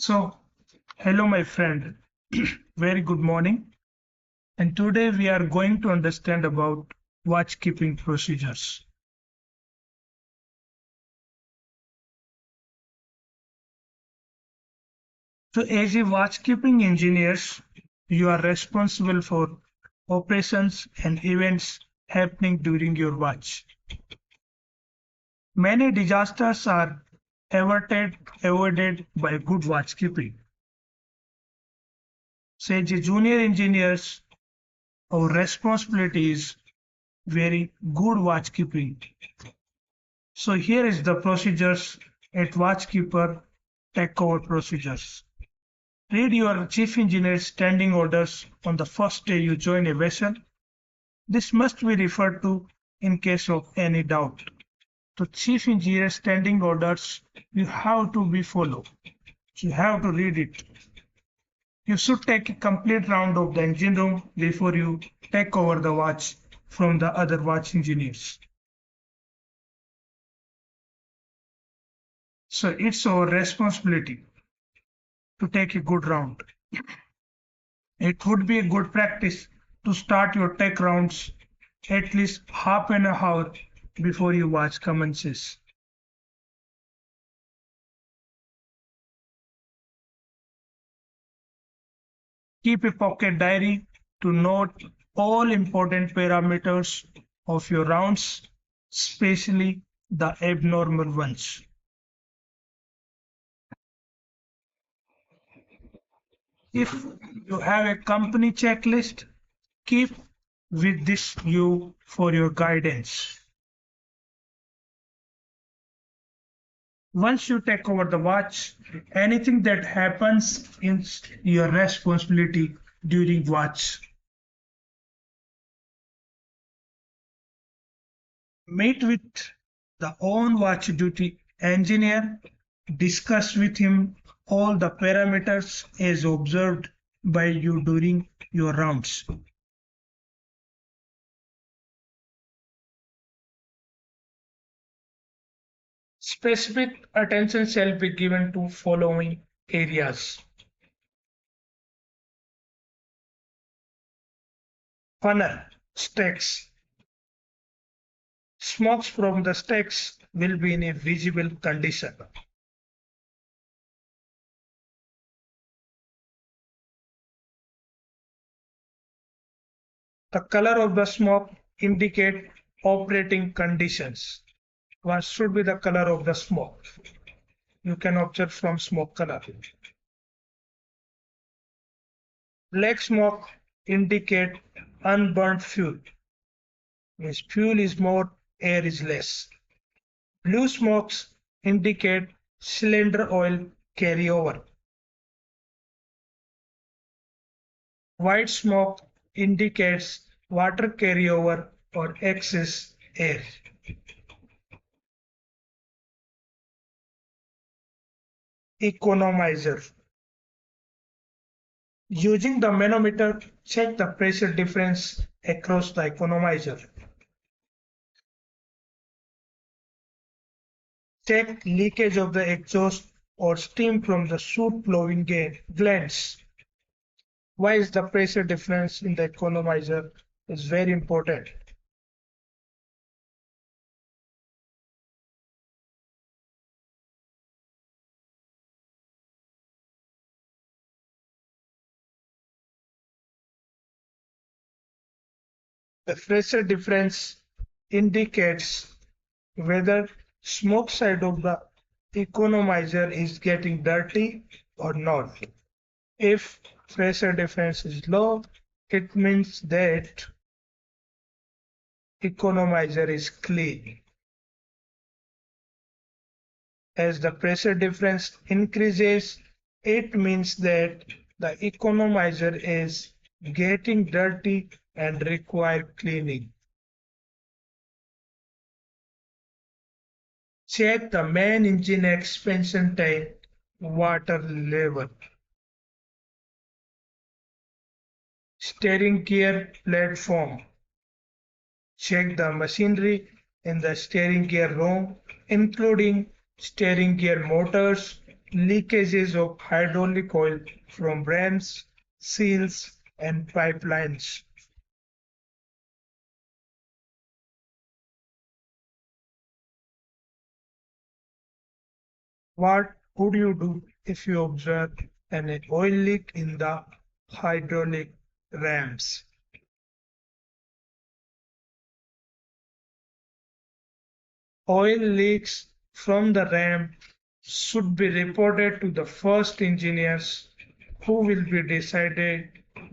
So, hello, my friend. Very good morning. And today we are going to understand about watchkeeping procedures. So, as a watchkeeping engineers, you are responsible for operations and events happening during your watch. Many disasters are avoided by good watchkeeping. So, as a junior engineers, our responsibility is very good watchkeeping. So here is the procedures at Watchkeeper takeover procedures. Read your chief engineer's standing orders on the first day you join a vessel. This must be referred to in case of any doubt. So chief engineer's standing orders you have to be followed. You have to read it. You should take a complete round of the engine room before you take over the watch from the other watch engineers. So it's our responsibility to take a good round. It would be a good practice to start your tech rounds at least half an hour before your watch commences. Keep a pocket diary to note all important parameters of your rounds, especially the abnormal ones. If you have a company checklist, keep with this you for your guidance. Once you take over the watch, anything that happens is your responsibility during watch. Meet with the on watch duty engineer, discuss with him all the parameters as observed by you during your rounds. Specific attention shall be given to following areas: funnel, stacks. Smokes from the stacks will be in a visible condition. The color of the smoke indicate operating conditions. What should be the color of the smoke? You can observe from smoke color. Black smoke indicate unburnt fuel. Means fuel is more, air is less. Blue smokes indicate cylinder oil carryover. White smoke indicates water carryover or excess air. Economizer. Using the manometer, check the pressure difference across the economizer. Check leakage of the exhaust or steam from the soot blowing glands. Why is the pressure difference in the economizer is very important. The pressure difference indicates whether smoke side of the economizer is getting dirty or not. If pressure difference is low, it means that economizer is clean. As the pressure difference increases, it means that the economizer is getting dirty and require cleaning. Check the main engine expansion tank water level. Steering gear platform. Check the machinery in the steering gear room, including steering gear motors, leakages of hydraulic oil from rams, seals, and pipelines. What would you do if you observe an oil leak in the hydraulic rams? Oil leaks from the ram should be reported to the first engineers who will be decided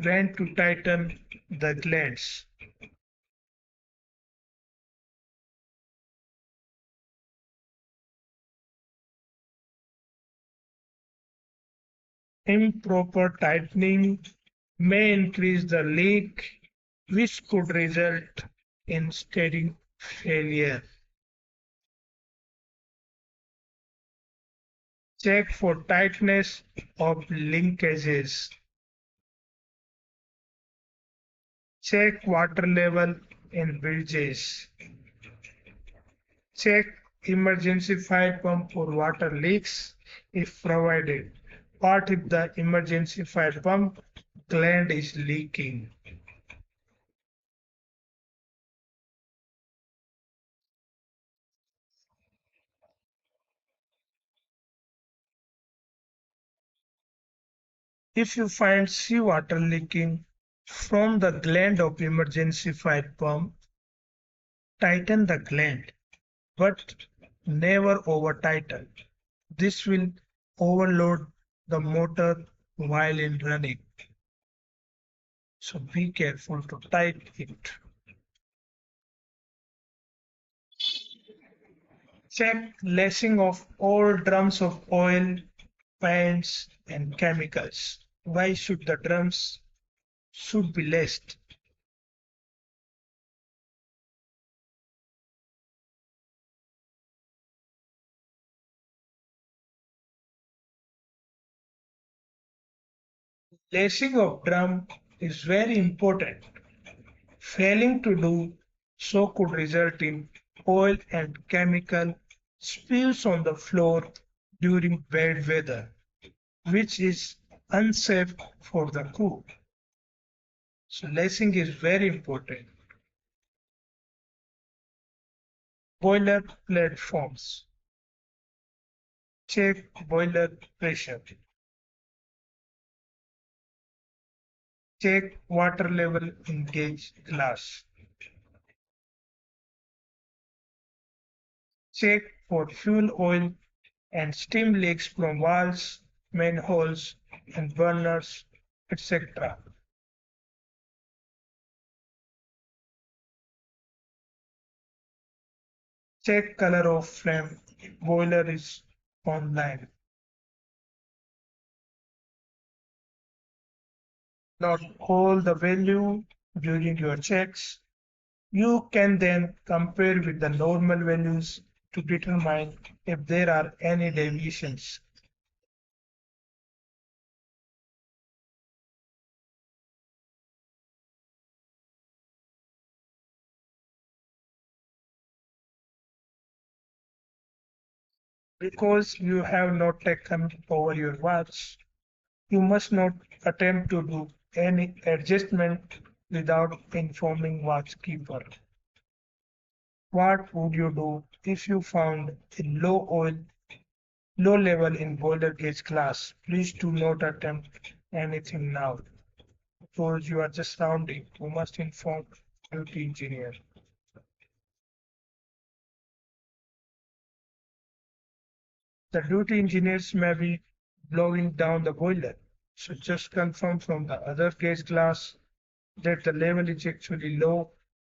when to tighten the glands. Improper tightening may increase the leak, which could result in steady failure. Check for tightness of linkages. Check water level in bridges. Check emergency fire pump for water leaks if provided. What if the emergency fire pump gland is leaking? If you find seawater leaking from the gland of emergency fire pump, tighten the gland, but never over tighten. This will overload the motor while in running. So be careful to tighten it. Check lacing of all drums of oil, paints, and chemicals. Why should the drums should be laced? Lacing of drum is very important. Failing to do so could result in oil and chemical spills on the floor during bad weather, which is unsafe for the crew. So lacing is very important. Boiler platforms. Check boiler pressure. Check water level in gauge glass. Check for fuel oil and steam leaks from valves, manholes, and burners, etc. Check color of flame. Boiler is online. Note all the value during your checks. You can then compare with the normal values to determine if there are any deviations. Because you have not taken over your watch, you must not attempt to do any adjustment without informing watchkeeper. What would you do if you found a low level in boiler gauge class? Please do not attempt anything now because you are just rounding. You must inform duty engineer. The duty engineers may be blowing down the boiler. So just confirm from the other gauge glass that the level is actually low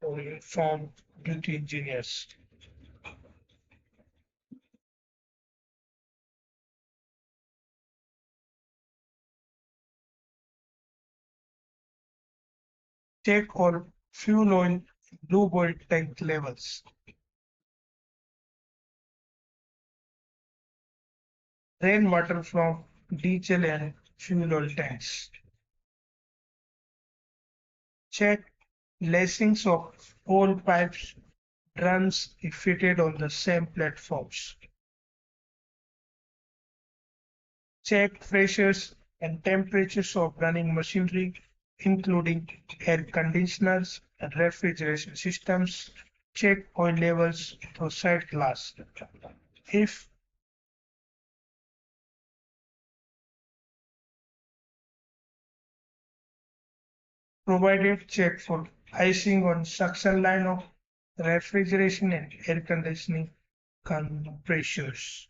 or inform duty engineers. Check all fuel oil blue boil tank levels. Rainwater from diesel and fuel oil tanks. Check lacings of all pipes drums if fitted on the same platforms. check pressures and temperatures of running machinery, including air conditioners and refrigeration systems, check oil levels through sight glass. If provided, check for icing on suction line of refrigeration and air conditioning compressors.